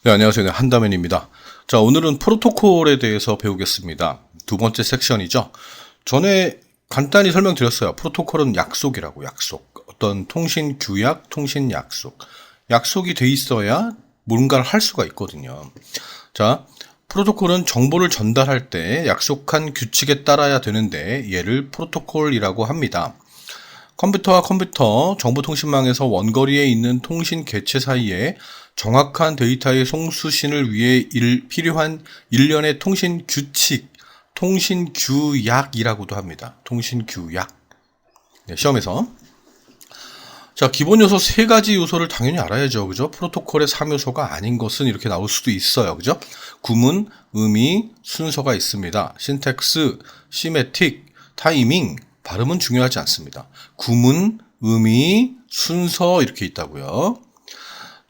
네, 안녕하세요. 네, 한다면입니다. 자, 오늘은 프로토콜에 대해서 배우겠습니다. 두 번째 섹션이죠. 전에 간단히 설명드렸어요. 프로토콜은 약속이라고, 약속. 어떤 통신 규약, 통신 약속. 약속이 돼 있어야 뭔가를 할 수가 있거든요. 자, 프로토콜은 정보를 전달할 때 약속한 규칙에 따라야 되는데 얘를 프로토콜이라고 합니다. 컴퓨터와 컴퓨터, 정보통신망에서 원거리에 있는 통신 개체 사이에 정확한 데이터의 송수신을 위해 필요한 일련의 통신 규칙, 통신 규약이라고도 합니다. 통신 규약. 네, 시험에서. 자, 기본 요소 세 가지 요소를 당연히 알아야죠. 그죠? 프로토콜의 3요소가 아닌 것은 이렇게 나올 수도 있어요. 그죠? 구문, 의미, 순서가 있습니다. 신텍스, 시메틱, 타이밍, 발음은 중요하지 않습니다. 구문, 의미, 순서 이렇게 있다고요.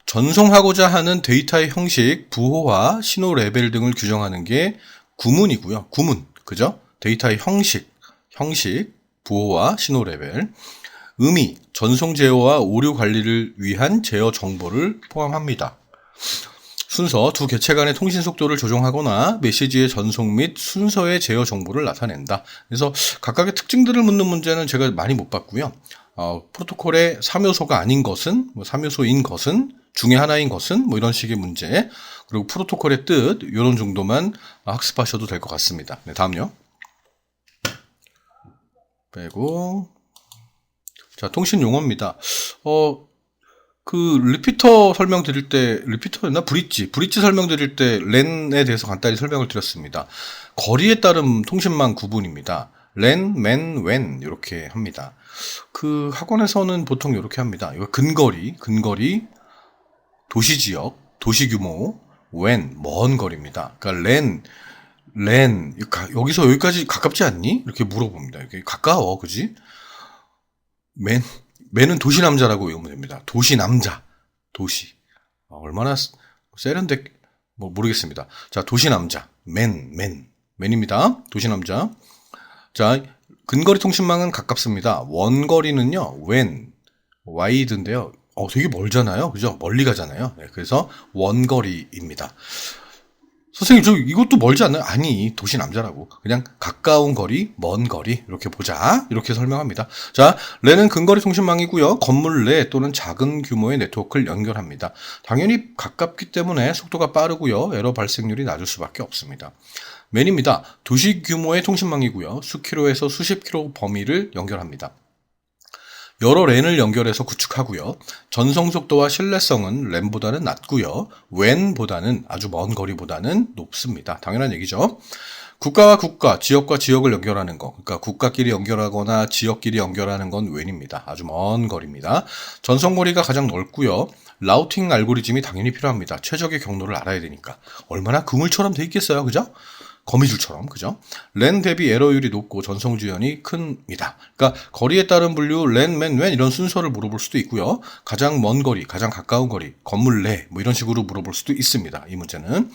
전송하고자 하는 데이터의 형식, 부호화, 신호 레벨 등을 규정하는 게 구문이고요. 구문, 그죠? 데이터의 형식, 부호화, 신호 레벨. 의미, 전송 제어와 오류 관리를 위한 제어 정보를 포함합니다. 순서, 두 개체 간의 통신 속도를 조정하거나 메시지의 전송 및 순서의 제어 정보를 나타낸다. 그래서 각각의 특징들을 묻는 문제는 제가 많이 못 봤고요. 프로토콜의 3요소가 아닌 것은, 3요소인 것은, 중에 하나인 것은, 이런 식의 문제. 그리고 프로토콜의 뜻, 이런 정도만 학습하셔도 될 것 같습니다. 네, 다음요. 빼고. 자, 통신 용어입니다. 리피터 설명드릴 때, 리피터였나? 브릿지 설명드릴 때 랜에 대해서 간단히 설명을 드렸습니다. 거리에 따른 통신망 구분입니다. 랜, 맨, 웬, 이렇게 합니다. 학원에서는 보통 이렇게 합니다. 이거 근거리, 도시지역, 도시규모, 웬, 먼 거리입니다. 그러니까 랜, 여기서 여기까지 가깝지 않니? 이렇게 물어봅니다. 이렇게 가까워, 그지? 맨은 도시남자라고 외우면 됩니다. 도시남자. 얼마나 세련돼, 모르겠습니다. 자, 도시남자. 맨입니다. 도시남자. 자, 근거리 통신망은 가깝습니다. 원거리는요, 와이드인데요. 되게 멀잖아요. 그죠? 멀리 가잖아요. 네, 그래서 원거리입니다. 선생님, 이것도 멀지 않나요? 아니, 도시 남자라고. 그냥 가까운 거리, 먼 거리, 이렇게 보자. 이렇게 설명합니다. 자, 랜은 근거리 통신망이고요. 건물 내 또는 작은 규모의 네트워크를 연결합니다. 당연히 가깝기 때문에 속도가 빠르고요. 에러 발생률이 낮을 수밖에 없습니다. 맨입니다. 도시 규모의 통신망이고요. 수킬로에서 수십 킬로 범위를 연결합니다. 여러 랜을 연결해서 구축하고요. 전송 속도와 신뢰성은 랜보다는 낮고요. 웬보다는 아주 먼 거리보다는 높습니다. 당연한 얘기죠. 국가와 국가, 지역과 지역을 연결하는 거. 그러니까 국가끼리 연결하거나 지역끼리 연결하는 건 웬입니다. 아주 먼 거리입니다. 전송 거리가 가장 넓고요. 라우팅 알고리즘이 당연히 필요합니다. 최적의 경로를 알아야 되니까. 얼마나 그물처럼 돼 있겠어요. 그죠? 거미줄처럼, 그죠? 랜 대비 에러율이 높고 전송 지연이 큽니다. 그러니까 거리에 따른 분류 랜, 맨, 웬 이런 순서를 물어볼 수도 있고요. 가장 먼 거리, 가장 가까운 거리, 건물 내 이런 식으로 물어볼 수도 있습니다. 이 문제는.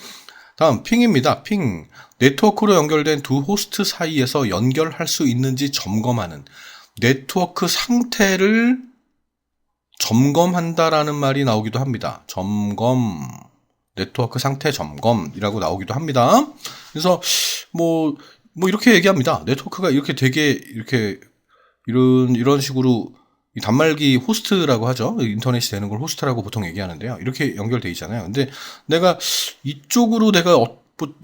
다음 핑입니다. 핑. 네트워크로 연결된 두 호스트 사이에서 연결할 수 있는지 점검하는 네트워크 상태를 점검한다라는 말이 나오기도 합니다. 네트워크 상태 점검이라고 나오기도 합니다. 그래서 이렇게 얘기합니다. 네트워크가 이렇게 이런 식으로 단말기 호스트라고 하죠. 인터넷이 되는 걸 호스트라고 보통 얘기하는데요. 이렇게 연결돼 있잖아요. 근데 내가 이쪽으로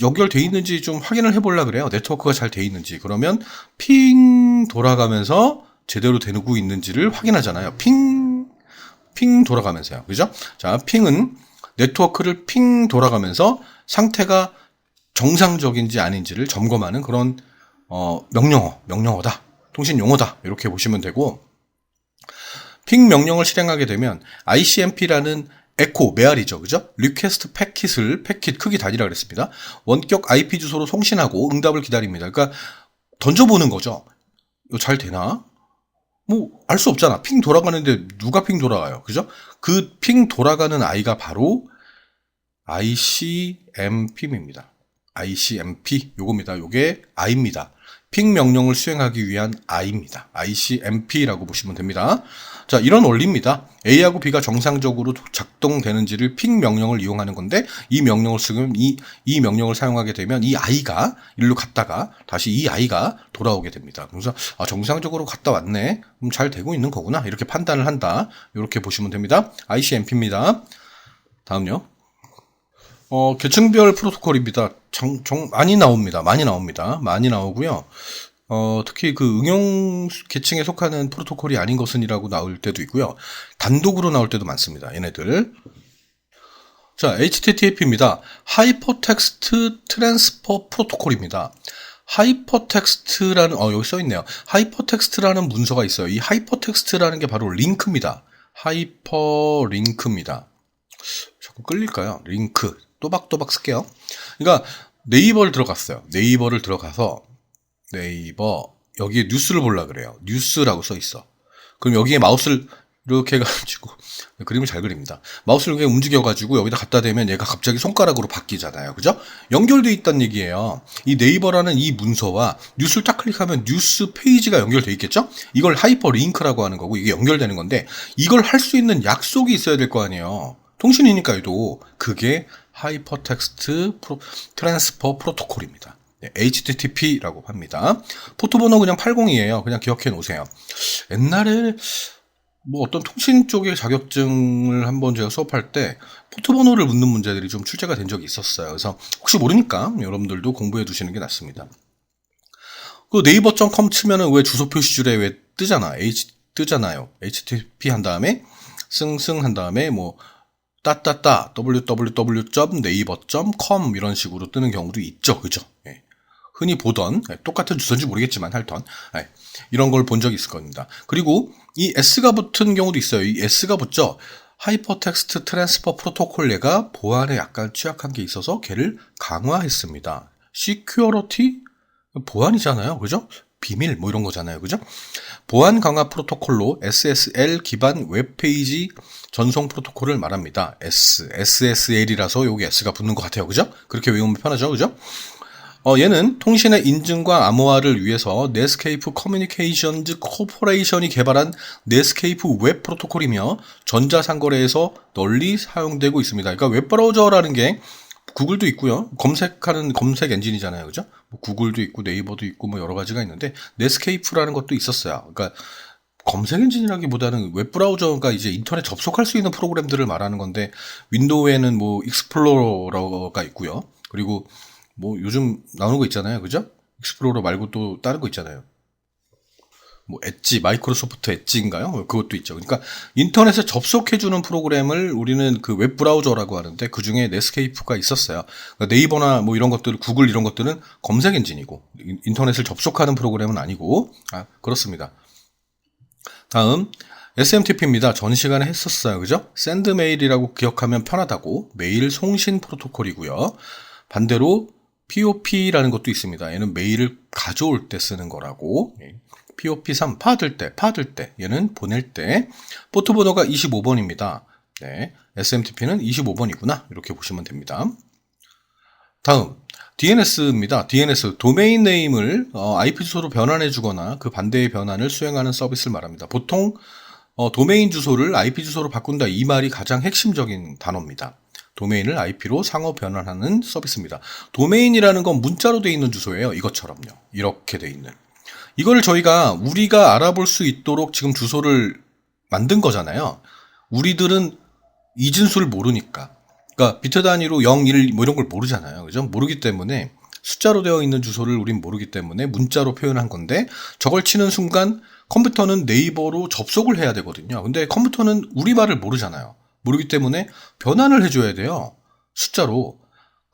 연결돼 있는지 좀 확인을 해보려고 그래요. 네트워크가 잘 돼 있는지. 그러면 핑 돌아가면서 제대로 되고 있는지를 확인하잖아요. 핑 돌아가면서요. 그죠? 자, 핑은 네트워크를 핑 돌아가면서 상태가 정상적인지 아닌지를 점검하는 그런 명령어다. 통신 용어다. 이렇게 보시면 되고, 핑 명령을 실행하게 되면 ICMP라는 에코, 메아리죠. 그죠? 리퀘스트 패킷 크기 단위라 그랬습니다. 원격 IP 주소로 송신하고 응답을 기다립니다. 그러니까 던져보는 거죠. 이거 잘 되나? 알 수 없잖아. 핑 돌아가는데 누가 핑 돌아가요? 그죠? 그 핑 돌아가는 아이가 바로 ICMP입니다. ICMP 요겁니다. 요게 I입니다. 핑 명령을 수행하기 위한 I입니다. ICMP라고 보시면 됩니다. 자, 이런 원리입니다. A하고 B가 정상적으로 작동되는지를 픽 명령을 이용하는 건데, 이 명령을 쓰면 이 명령을 사용하게 되면 이 I가 일로 갔다가 다시 이 I가 돌아오게 됩니다. 그래서 정상적으로 갔다 왔네. 그럼 잘 되고 있는 거구나. 이렇게 판단을 한다. 이렇게 보시면 됩니다. ICMP입니다. 다음요. 계층별 프로토콜입니다. 많이 나옵니다. 많이 나오고요. 특히 그 응용 계층에 속하는 프로토콜이 아닌 것은이라고 나올 때도 있고요. 단독으로 나올 때도 많습니다. 얘네들. 자, HTTP입니다. 하이퍼텍스트 트랜스퍼 프로토콜입니다. 하이퍼텍스트라는, 여기 써있네요. 하이퍼텍스트라는 문서가 있어요. 이 하이퍼텍스트라는 게 바로 링크입니다. 하이퍼링크입니다. 자꾸 끌릴까요? 링크. 또박또박 쓸게요. 그러니까 네이버를 들어갔어요. 네이버를 들어가서 네이버 여기에 뉴스를 보려고 그래요. 뉴스라고 써 있어. 그럼 여기에 마우스를 이렇게 해가지고 그림을 잘 그립니다. 마우스를 이렇게 움직여가지고 여기다 갖다 대면 얘가 갑자기 손가락으로 바뀌잖아요. 그죠? 연결돼 있다는 얘기예요. 이 네이버라는 이 문서와 뉴스를 딱 클릭하면 뉴스 페이지가 연결돼 있겠죠? 이걸 하이퍼링크라고 하는 거고 이게 연결되는 건데 이걸 할 수 있는 약속이 있어야 될 거 아니에요. 통신이니까요. 그게 하이퍼텍스트 트랜스퍼 프로토콜입니다. HTTP라고 합니다. 포트번호 그냥 80이에요. 그냥 기억해 놓으세요. 옛날에 어떤 통신 쪽의 자격증을 한번 제가 수업할 때 포트번호를 묻는 문제들이 좀 출제가 된 적이 있었어요. 그래서 혹시 모르니까 여러분들도 공부해 두시는 게 낫습니다. 그 네이버.com 치면은 왜 주소 표시줄에 왜 뜨잖아요. HTTP 한 다음에 승승 한 다음에 www.naver.com 이런 식으로 뜨는 경우도 있죠. 그죠? 예. 흔히 보던, 똑같은 주소인지 모르겠지만 하여튼, 이런 걸 본 적이 있을 겁니다. 그리고 이 S가 붙은 경우도 있어요. 이 S가 붙죠? 하이퍼텍스트 트랜스퍼 프로토콜 얘가 보안에 약간 취약한 게 있어서 걔를 강화했습니다. 시큐어리티? 보안이잖아요. 그죠? 비밀, 이런 거잖아요. 그죠? 보안 강화 프로토콜로 SSL 기반 웹페이지 전송 프로토콜을 말합니다. SSL이라서 여기 S가 붙는 것 같아요. 그죠? 그렇게 외우면 편하죠. 그죠? 얘는 통신의 인증과 암호화를 위해서 넷스케이프 커뮤니케이션즈 코퍼레이션이 개발한 넷스케이프 웹 프로토콜이며 전자상거래에서 널리 사용되고 있습니다. 그러니까 웹브라우저라는 게 구글도 있고요. 검색하는 검색 엔진이잖아요. 그죠? 구글도 있고 네이버도 있고 여러 가지가 있는데 넷스케이프라는 것도 있었어요. 그러니까 검색 엔진이라기보다는 웹브라우저가 이제 인터넷 접속할 수 있는 프로그램들을 말하는 건데 윈도우에는 익스플로러가 있고요. 그리고 요즘 나오는 거 있잖아요. 그죠? 익스플로러 말고 또 다른 거 있잖아요. 엣지, 마이크로소프트 엣지인가요? 그것도 있죠. 그러니까 인터넷에 접속해주는 프로그램을 우리는 그 웹브라우저라고 하는데 그 중에 넷스케이프가 있었어요. 그러니까 네이버나 이런 것들, 구글 이런 것들은 검색 엔진이고 인터넷을 접속하는 프로그램은 아니고 그렇습니다. 다음 SMTP입니다. 전 시간에 했었어요. 그죠? 샌드 메일이라고 기억하면 편하다고 메일 송신 프로토콜이고요. 반대로 POP라는 것도 있습니다. 얘는 메일을 가져올 때 쓰는 거라고. POP3 받을 때 얘는 보낼 때 포트번호가 25번입니다. 네, SMTP는 25번이구나. 이렇게 보시면 됩니다. 다음 DNS입니다. DNS 도메인 네임을 IP 주소로 변환해 주거나 그 반대의 변환을 수행하는 서비스를 말합니다. 보통 도메인 주소를 IP 주소로 바꾼다 이 말이 가장 핵심적인 단어입니다. 도메인을 IP로 상호 변환하는 서비스입니다. 도메인이라는 건 문자로 되어 있는 주소예요. 이것처럼요. 이렇게 되어 있는. 이걸 우리가 알아볼 수 있도록 지금 주소를 만든 거잖아요. 우리들은 이진수를 모르니까. 그러니까 비트 단위로 0, 1 이런 걸 모르잖아요. 그죠? 모르기 때문에 숫자로 되어 있는 주소를 우린 모르기 때문에 문자로 표현한 건데 저걸 치는 순간 컴퓨터는 네이버로 접속을 해야 되거든요. 근데 컴퓨터는 우리말을 모르잖아요. 모르기 때문에 변환을 해줘야 돼요. 숫자로.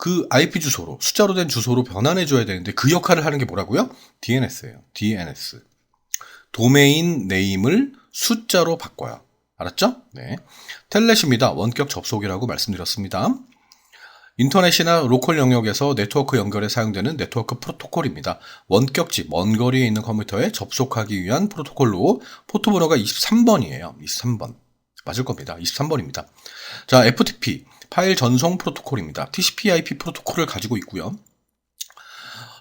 그 IP 주소로, 숫자로 된 주소로 변환해줘야 되는데 그 역할을 하는 게 뭐라고요? DNS예요. DNS. 도메인 네임을 숫자로 바꿔요. 알았죠? 네. 텔넷입니다. 원격 접속이라고 말씀드렸습니다. 인터넷이나 로컬 영역에서 네트워크 연결에 사용되는 네트워크 프로토콜입니다. 원격지, 먼 거리에 있는 컴퓨터에 접속하기 위한 프로토콜로 포트번호가 23번이에요. 23번. 맞을 겁니다. 23번입니다. 자, FTP, 파일 전송 프로토콜입니다. TCP/IP 프로토콜을 가지고 있고요.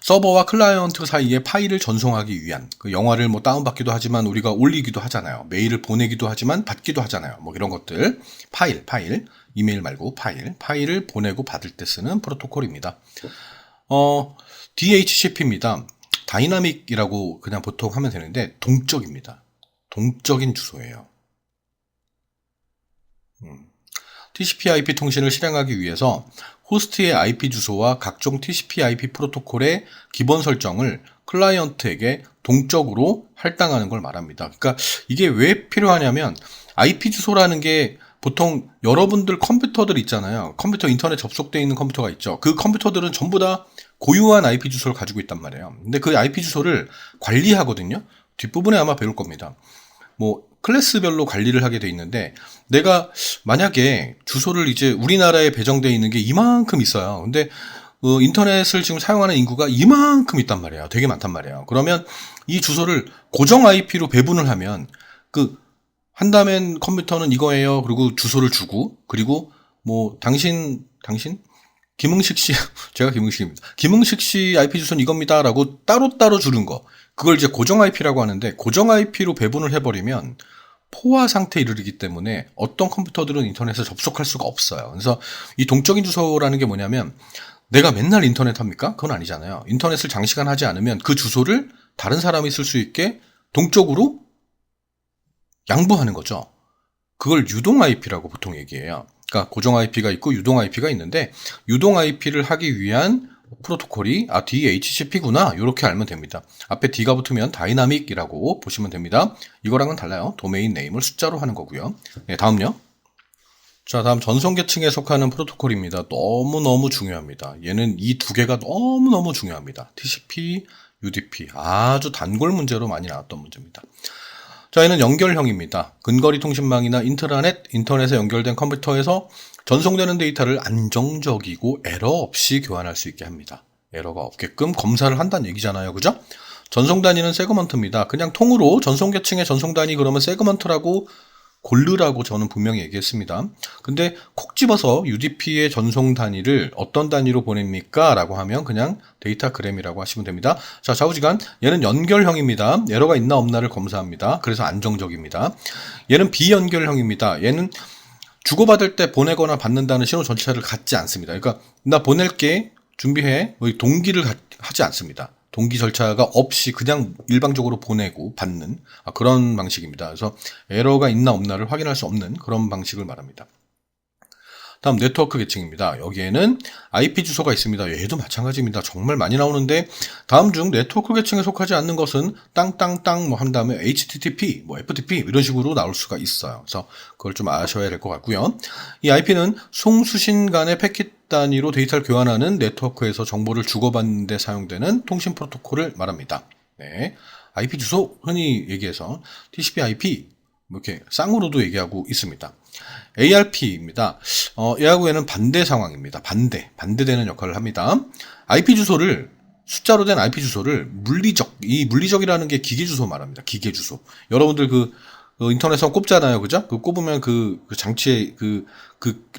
서버와 클라이언트 사이에 파일을 전송하기 위한, 그 영화를 뭐 다운받기도 하지만 우리가 올리기도 하잖아요. 메일을 보내기도 하지만 받기도 하잖아요. 뭐 이런 것들. 파일, 이메일 말고 파일을 보내고 받을 때 쓰는 프로토콜입니다. DHCP입니다. 다이나믹이라고 그냥 보통 하면 되는데 동적입니다. 동적인 주소예요. TCP/IP 통신을 실행하기 위해서 호스트의 IP 주소와 각종 TCP/IP 프로토콜의 기본 설정을 클라이언트에게 동적으로 할당하는 걸 말합니다. 그러니까 이게 왜 필요하냐면 IP 주소라는 게 보통 여러분들 컴퓨터들 있잖아요. 컴퓨터 인터넷 접속되어 있는 컴퓨터가 있죠. 그 컴퓨터들은 전부 다 고유한 IP 주소를 가지고 있단 말이에요. 근데 그 IP 주소를 관리하거든요. 뒷부분에 아마 배울 겁니다. 뭐 클래스별로 관리를 하게 돼 있는데 내가 만약에 주소를 이제 우리나라에 배정되어 있는 게 이만큼 있어요. 근데 인터넷을 지금 사용하는 인구가 이만큼 있단 말이에요. 되게 많단 말이에요. 그러면 이 주소를 고정 IP로 배분을 하면 한다면 컴퓨터는 이거예요. 그리고 주소를 주고, 그리고 뭐 당신 김응식 씨, 제가 김응식입니다. 김응식 씨 IP 주소는 이겁니다라고 따로따로 주는 거. 그걸 이제 고정 IP라고 하는데, 고정 IP로 배분을 해버리면 포화 상태에 이르기 때문에 어떤 컴퓨터들은 인터넷에 접속할 수가 없어요. 그래서 이 동적인 주소라는 게 뭐냐면, 내가 맨날 인터넷 합니까? 그건 아니잖아요. 인터넷을 장시간 하지 않으면 그 주소를 다른 사람이 쓸 수 있게 동적으로 양보하는 거죠. 그걸 유동 IP라고 보통 얘기해요. 그러니까 고정 IP가 있고 유동 IP가 있는데, 유동 IP를 하기 위한 프로토콜이 DHCP구나, 이렇게 알면 됩니다. 앞에 D가 붙으면 다이나믹이라고 보시면 됩니다. 이거랑은 달라요. 도메인 네임을 숫자로 하는 거고요. 네, 다음요. 자, 다음 전송계층에 속하는 프로토콜입니다. 너무너무 중요합니다. 얘는 이 두 개가 너무너무 중요합니다. TCP, UDP. 아주 단골 문제로 많이 나왔던 문제입니다. 자, 얘는 연결형입니다. 근거리 통신망이나 인터넷에 연결된 컴퓨터에서 전송되는 데이터를 안정적이고 에러 없이 교환할 수 있게 합니다. 에러가 없게끔 검사를 한다는 얘기잖아요. 그죠? 전송 단위는 세그먼트입니다. 그냥 통으로 전송계층의 전송 단위 그러면 세그먼트라고 고르라고 저는 분명히 얘기했습니다. 근데 콕 집어서 UDP의 전송 단위를 어떤 단위로 보냅니까? 라고 하면 그냥 데이터그램이라고 하시면 됩니다. 자, 좌우지간. 얘는 연결형입니다. 에러가 있나 없나를 검사합니다. 그래서 안정적입니다. 얘는 비연결형입니다. 얘는 주고받을 때 보내거나 받는다는 신호 전체를 갖지 않습니다. 그러니까 나 보낼게, 준비해, 동기를 하지 않습니다. 동기 절차가 없이 그냥 일방적으로 보내고 받는 그런 방식입니다. 그래서 에러가 있나 없나를 확인할 수 없는 그런 방식을 말합니다. 다음 네트워크 계층입니다. 여기에는 IP 주소가 있습니다. 얘도 마찬가지입니다. 정말 많이 나오는데 다음 중 네트워크 계층에 속하지 않는 것은 땅땅땅 뭐 한 다음에 HTTP, 뭐 FTP 이런 식으로 나올 수가 있어요. 그래서 그걸 좀 아셔야 될 것 같고요. 이 IP는 송수신 간의 패킷 단위로 데이터를 교환하는 네트워크에서 정보를 주고받는 데 사용되는 통신 프로토콜을 말합니다. 네. IP 주소 흔히 얘기해서 TCP/IP 이렇게 쌍으로도 얘기하고 있습니다. ARP입니다. 얘하고 얘는 반대 상황입니다. 반대되는 역할을 합니다. IP 주소를 숫자로 된 IP 주소를 이 물리적이라는 게 기계 주소 말합니다. 기계 주소. 여러분들 인터넷에서 꼽잖아요. 그죠? 꼽으면 그 장치에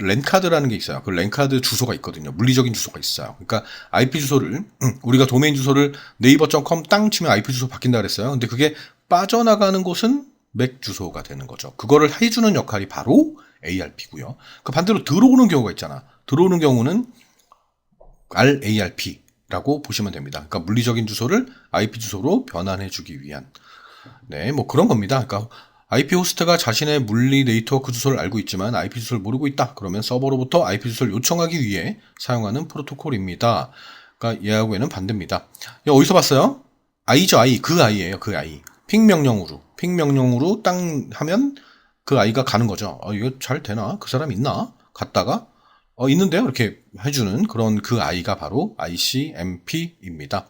랜카드라는 게 있어요. 그 랜카드 주소가 있거든요. 물리적인 주소가 있어요. 그러니까 IP 주소를, 우리가 도메인 주소를 네이버.com 땅 치면 IP 주소 바뀐다 그랬어요. 근데 그게 빠져나가는 곳은 맥 주소가 되는 거죠. 그거를 해주는 역할이 바로 ARP고요. 그 반대로 들어오는 경우가 있잖아. 들어오는 경우는 RARP라고 보시면 됩니다. 그러니까 물리적인 주소를 IP 주소로 변환해주기 위한. 네, 뭐 그런 겁니다. 그러니까 IP 호스트가 자신의 물리 네트워크 주소를 알고 있지만 IP 주소를 모르고 있다. 그러면 서버로부터 IP 주소를 요청하기 위해 사용하는 프로토콜입니다. 그러니까 얘하고 얘는 반대입니다. 어디서 봤어요? I죠, I. 그 I예요, 그 I. 핑 명령으로 땅 하면 그 아이가 가는 거죠. 이거 잘 되나? 그 사람 있나? 갔다가 있는데요? 이렇게 해주는 그런 그 아이가 바로 ICMP입니다.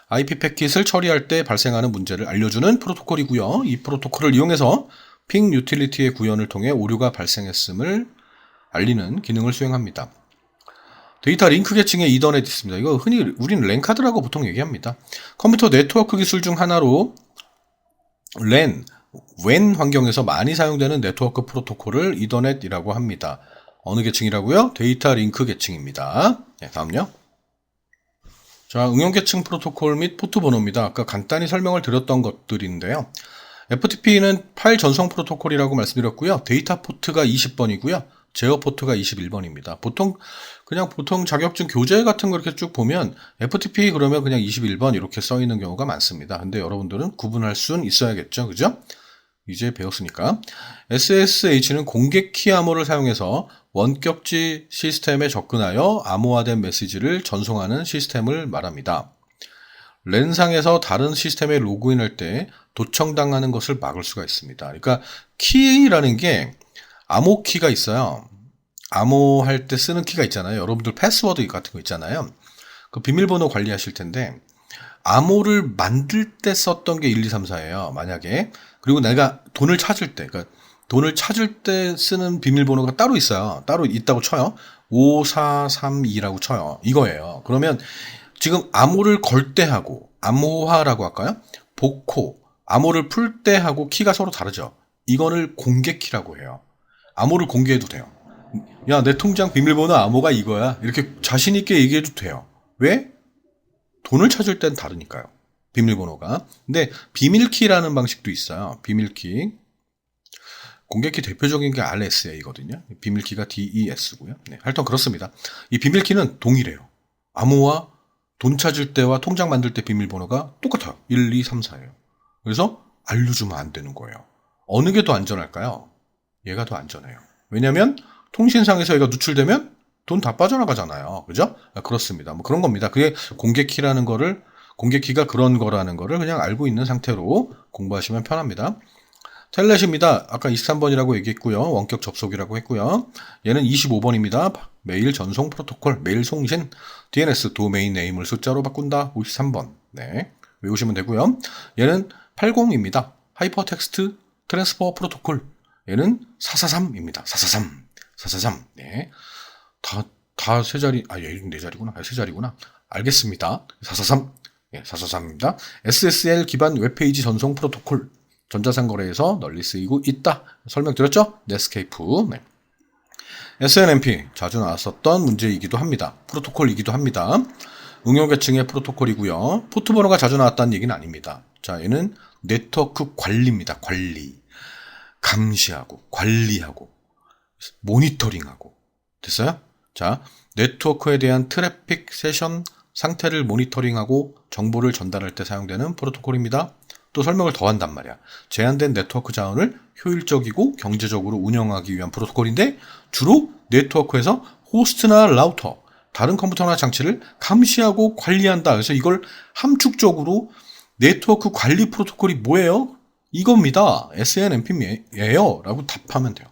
IP 패킷을 처리할 때 발생하는 문제를 알려주는 프로토콜이고요. 이 프로토콜을 이용해서 핑 유틸리티의 구현을 통해 오류가 발생했음을 알리는 기능을 수행합니다. 데이터 링크 계층에 이더넷 있습니다. 이거 흔히 우리는 랜카드라고 보통 얘기합니다. 컴퓨터 네트워크 기술 중 하나로 WAN 환경에서 많이 사용되는 네트워크 프로토콜을 이더넷이라고 합니다. 어느 계층이라고요? 데이터 링크 계층입니다. 네, 다음요. 자, 응용계층 프로토콜 및 포트 번호입니다. 아까 간단히 설명을 드렸던 것들인데요. FTP는 파일 전송 프로토콜이라고 말씀드렸고요. 데이터 포트가 20번이고요. 제어 포트가 21번입니다. 보통 자격증 교재 같은 거 이렇게 쭉 보면 FTP 그러면 그냥 21번 이렇게 써 있는 경우가 많습니다. 근데 여러분들은 구분할 수는 있어야겠죠. 그죠? 이제 배웠으니까. SSH는 공개키 암호를 사용해서 원격지 시스템에 접근하여 암호화된 메시지를 전송하는 시스템을 말합니다. 랜상에서 다른 시스템에 로그인할 때 도청당하는 것을 막을 수가 있습니다. 그러니까 키라는 게 암호키가 있어요. 암호할 때 쓰는 키가 있잖아요. 여러분들 패스워드 같은 거 있잖아요. 그 비밀번호 관리하실 텐데 암호를 만들 때 썼던 게 1, 2, 3, 4예요. 만약에. 그리고 내가 돈을 찾을 때, 그러니까 돈을 찾을 때 쓰는 비밀번호가 따로 있어요. 따로 있다고 쳐요. 5432라고 쳐요. 이거예요. 그러면 지금 암호를 걸 때 하고, 암호화라고 할까요? 복호, 암호를 풀 때 하고 키가 서로 다르죠. 이거를 공개키라고 해요. 암호를 공개해도 돼요. 야, 내 통장 비밀번호 암호가 이거야. 이렇게 자신있게 얘기해도 돼요. 왜? 돈을 찾을 땐 다르니까요. 비밀번호가. 근데 비밀키라는 방식도 있어요. 비밀키. 공개키 대표적인 게 RSA거든요. 비밀키가 DES고요. 네, 하여튼 그렇습니다. 이 비밀키는 동일해요. 암호와 돈 찾을 때와 통장 만들 때 비밀번호가 똑같아요. 1, 2, 3, 4예요. 그래서 알려주면 안 되는 거예요. 어느 게 더 안전할까요? 얘가 더 안전해요. 왜냐하면 통신상에서 얘가 누출되면 돈 다 빠져나가잖아요. 그죠? 그렇습니다. 뭐 그런 겁니다. 그게 공개키가 그런 거라는 거를 그냥 알고 있는 상태로 공부하시면 편합니다. 텔넷입니다. 아까 23번이라고 얘기했고요. 원격 접속이라고 했고요. 얘는 25번입니다. 메일 전송 프로토콜, 메일 송신, DNS 도메인 네임을 숫자로 바꾼다. 53번. 네, 외우시면 되고요. 얘는 80입니다. 하이퍼텍스트 트랜스퍼 프로토콜. 얘는 443입니다. 443. 네. 다 세 자리, 얘는 네 자리구나. 세 자리구나. 알겠습니다. 443. 네, 443입니다. SSL 기반 웹페이지 전송 프로토콜. 전자상거래에서 널리 쓰이고 있다. 설명드렸죠? 넷스케이프. 네. SNMP. 자주 나왔었던 문제이기도 합니다. 프로토콜이기도 합니다. 응용계층의 프로토콜이고요. 포트번호가 자주 나왔다는 얘기는 아닙니다. 자, 얘는 네트워크 관리입니다. 관리. 감시하고, 관리하고, 모니터링하고. 됐어요? 자, 네트워크에 대한 트래픽 세션 상태를 모니터링하고 정보를 전달할 때 사용되는 프로토콜입니다. 또 설명을 더 한단 말이야. 제한된 네트워크 자원을 효율적이고 경제적으로 운영하기 위한 프로토콜인데 주로 네트워크에서 호스트나 라우터, 다른 컴퓨터나 장치를 감시하고 관리한다. 그래서 이걸 함축적으로 네트워크 관리 프로토콜이 뭐예요? 이겁니다. SNMP예요. 라고 답하면 돼요.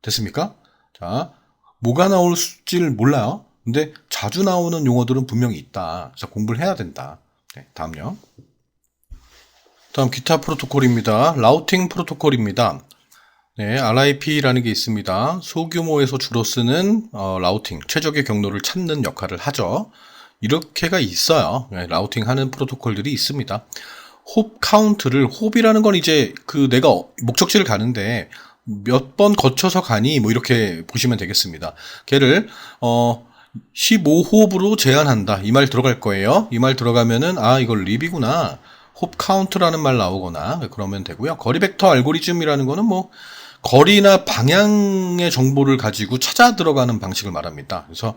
됐습니까? 자, 뭐가 나올지를 몰라요. 근데 자주 나오는 용어들은 분명히 있다. 그래서 공부를 해야 된다. 네, 다음요. 다음 기타 프로토콜입니다. 라우팅 프로토콜입니다. 네, RIP라는 게 있습니다. 소규모에서 주로 쓰는 라우팅, 최적의 경로를 찾는 역할을 하죠. 이렇게가 있어요. 네, 라우팅 하는 프로토콜들이 있습니다. 홉 카운트를, 홉이라는 건 이제 내가 목적지를 가는데 몇 번 거쳐서 가니 뭐 이렇게 보시면 되겠습니다. 걔를 15홉으로 제한한다. 이 말 들어갈 거예요. 이 말 들어가면은 이걸 립이구나. 홉 카운트라는 말 나오거나 그러면 되고요. 거리 벡터 알고리즘이라는 거는 뭐 거리나 방향의 정보를 가지고 찾아 들어가는 방식을 말합니다. 그래서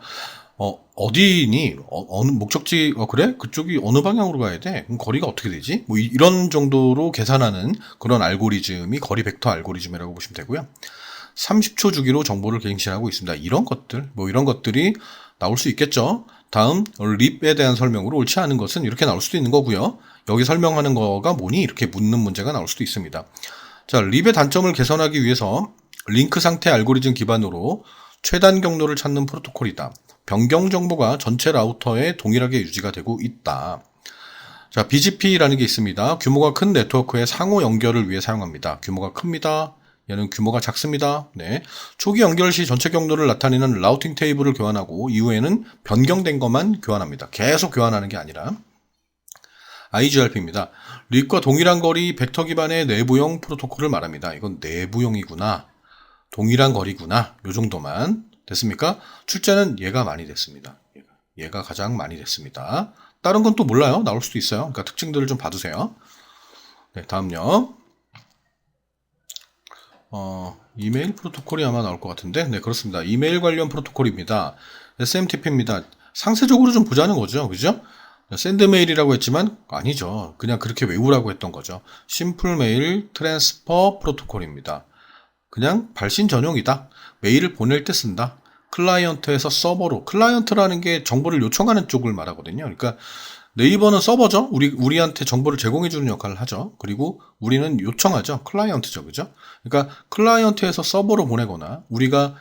어디니? 어느 목적지 그래? 그쪽이 어느 방향으로 가야 돼? 그럼 거리가 어떻게 되지? 뭐 이런 정도로 계산하는 그런 알고리즘이 거리 벡터 알고리즘이라고 보시면 되고요. 30초 주기로 정보를 갱신하고 있습니다. 이런 것들이 나올 수 있겠죠. 다음 립에 대한 설명으로 옳지 않은 것은 이렇게 나올 수도 있는 거고요. 여기 설명하는 거가 뭐니? 이렇게 묻는 문제가 나올 수도 있습니다. 자, 립의 단점을 개선하기 위해서 링크 상태 알고리즘 기반으로 최단 경로를 찾는 프로토콜이다. 변경 정보가 전체 라우터에 동일하게 유지가 되고 있다. 자, BGP라는 게 있습니다. 규모가 큰 네트워크의 상호 연결을 위해 사용합니다. 규모가 큽니다. 얘는 규모가 작습니다. 네. 초기 연결 시 전체 경로를 나타내는 라우팅 테이블을 교환하고 이후에는 변경된 것만 교환합니다. 계속 교환하는 게 아니라. IGRP입니다. 립과 동일한 거리 벡터 기반의 내부형 프로토콜을 말합니다. 이건 내부형이구나. 동일한 거리구나. 요 정도만. 됐습니까? 출제는 얘가 많이 됐습니다. 얘가 가장 많이 됐습니다. 다른 건 또 몰라요. 나올 수도 있어요. 그러니까 특징들을 좀 봐두세요. 네, 다음요. 이메일 프로토콜이 아마 나올 것 같은데, 네, 그렇습니다. 이메일 관련 프로토콜입니다. SMTP입니다. 상세적으로 좀 보자는 거죠. 그죠? 샌드메일이라고 했지만 아니죠. 그냥 그렇게 외우라고 했던 거죠. 심플 메일 트랜스퍼 프로토콜입니다. 그냥 발신 전용이다. 메일을 보낼 때 쓴다. 클라이언트에서 서버로. 클라이언트라는 게 정보를 요청하는 쪽을 말하거든요. 그러니까 네이버는 서버죠. 우리한테 정보를 제공해주는 역할을 하죠. 그리고 우리는 요청하죠. 클라이언트죠. 그죠? 그러니까 클라이언트에서 서버로 보내거나 우리가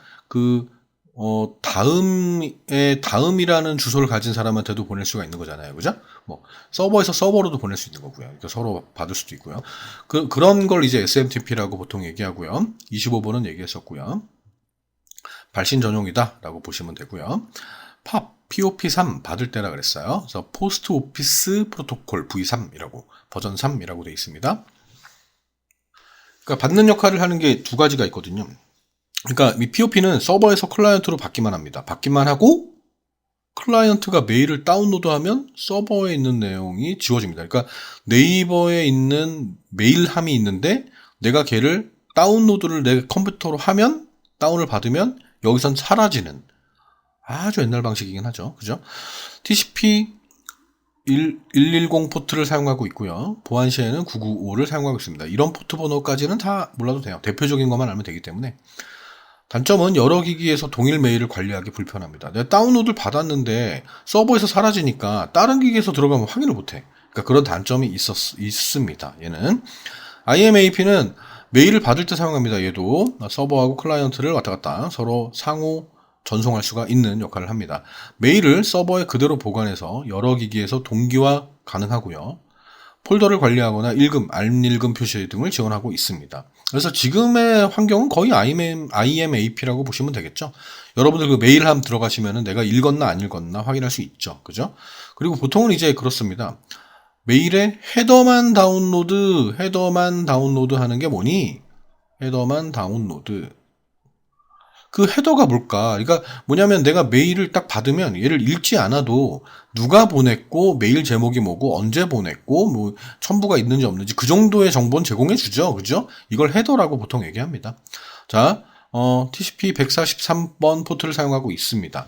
다음이라는 주소를 가진 사람한테도 보낼 수가 있는 거잖아요. 그죠? 뭐, 서버에서 서버로도 보낼 수 있는 거고요. 그러니까 서로 받을 수도 있고요. 그런 걸 이제 SMTP라고 보통 얘기하고요. 25번은 얘기했었고요. 발신 전용이다 라고 보시면 되고요. POP3 받을 때라 그랬어요. 그래서 포스트 오피스 프로토콜 V3이라고, 버전 3이라고 되어 있습니다. 그러니까 받는 역할을 하는 게 두 가지가 있거든요. 그러니까 이 POP는 서버에서 클라이언트로 받기만 합니다. 받기만 하고 클라이언트가 메일을 다운로드하면 서버에 있는 내용이 지워집니다. 그러니까 네이버에 있는 메일함이 있는데 내가 걔를 다운로드를 내 컴퓨터로 하면 다운을 받으면 여기선 사라지는 아주 옛날 방식이긴 하죠. 그죠? TCP 110 포트를 사용하고 있고요. 보안 시에는 995를 사용하고 있습니다. 이런 포트 번호까지는 다 몰라도 돼요. 대표적인 것만 알면 되기 때문에. 단점은 여러 기기에서 동일 메일을 관리하기 불편합니다. 내가 다운로드를 받았는데 서버에서 사라지니까 다른 기기에서 들어가면 확인을 못해. 그러니까 그런 단점이 있습니다. 얘는. IMAP는 메일을 받을 때 사용합니다. 얘도 서버하고 클라이언트를 왔다 갔다 서로 상호 전송할 수가 있는 역할을 합니다. 메일을 서버에 그대로 보관해서 여러 기기에서 동기화 가능하고요. 폴더를 관리하거나 읽음, 알밀금 표시 등을 지원하고 있습니다. 그래서 지금의 환경은 거의 IMAP라고 보시면 되겠죠. 여러분들 그 메일함 들어가시면은 내가 읽었나 안 읽었나 확인할 수 있죠. 그죠? 그리고 보통은 이제 그렇습니다. 메일에 헤더만 다운로드 하는 게 뭐니? 헤더만 다운로드. 그 헤더가 뭘까? 그러니까 뭐냐면 내가 메일을 딱 받으면 얘를 읽지 않아도 누가 보냈고 메일 제목이 뭐고 언제 보냈고 뭐 첨부가 있는지 없는지 그 정도의 정보는 제공해 주죠. 그죠? 이걸 헤더라고 보통 얘기합니다. 자, TCP 143번 포트를 사용하고 있습니다.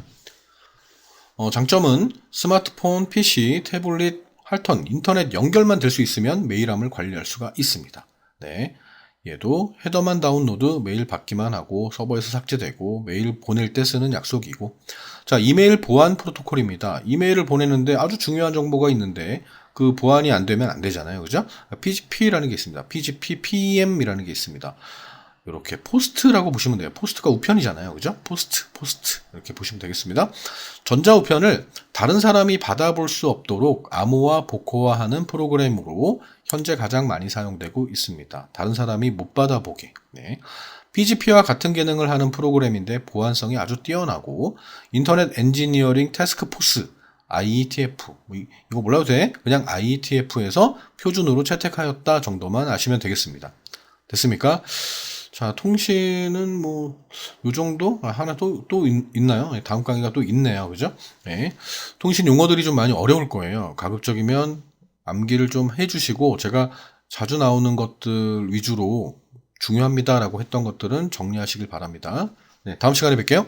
장점은 스마트폰, PC, 태블릿, 할턴, 인터넷 연결만 될 수 있으면 메일함을 관리할 수가 있습니다. 네. 얘도 헤더만 다운로드, 메일 받기만 하고 서버에서 삭제되고 메일 보낼 때 쓰는 약속이고. 자, 이메일 보안 프로토콜입니다. 이메일을 보내는데 아주 중요한 정보가 있는데 그 보안이 안 되면 안 되잖아요. 그죠? PGP라는 게 있습니다. PGP, PM이라는 게 있습니다. 이렇게 포스트라고 보시면 돼요. 포스트가 우편이잖아요. 그죠? 포스트 이렇게 보시면 되겠습니다. 전자우편을 다른 사람이 받아볼 수 없도록 암호화, 복호화하는 프로그램으로 현재 가장 많이 사용되고 있습니다. 다른 사람이 못 받아보게. 네. PGP와 같은 기능을 하는 프로그램인데 보안성이 아주 뛰어나고 인터넷 엔지니어링 태스크 포스 IETF 이거 몰라도 돼. 그냥 IETF에서 표준으로 채택하였다 정도만 아시면 되겠습니다. 됐습니까? 자, 통신은 뭐, 요 정도? 하나 또 있나요? 다음 강의가 또 있네요. 그죠? 네. 통신 용어들이 좀 많이 어려울 거예요. 가급적이면 암기를 좀 해주시고, 제가 자주 나오는 것들 위주로 중요합니다라고 했던 것들은 정리하시길 바랍니다. 네, 다음 시간에 뵐게요.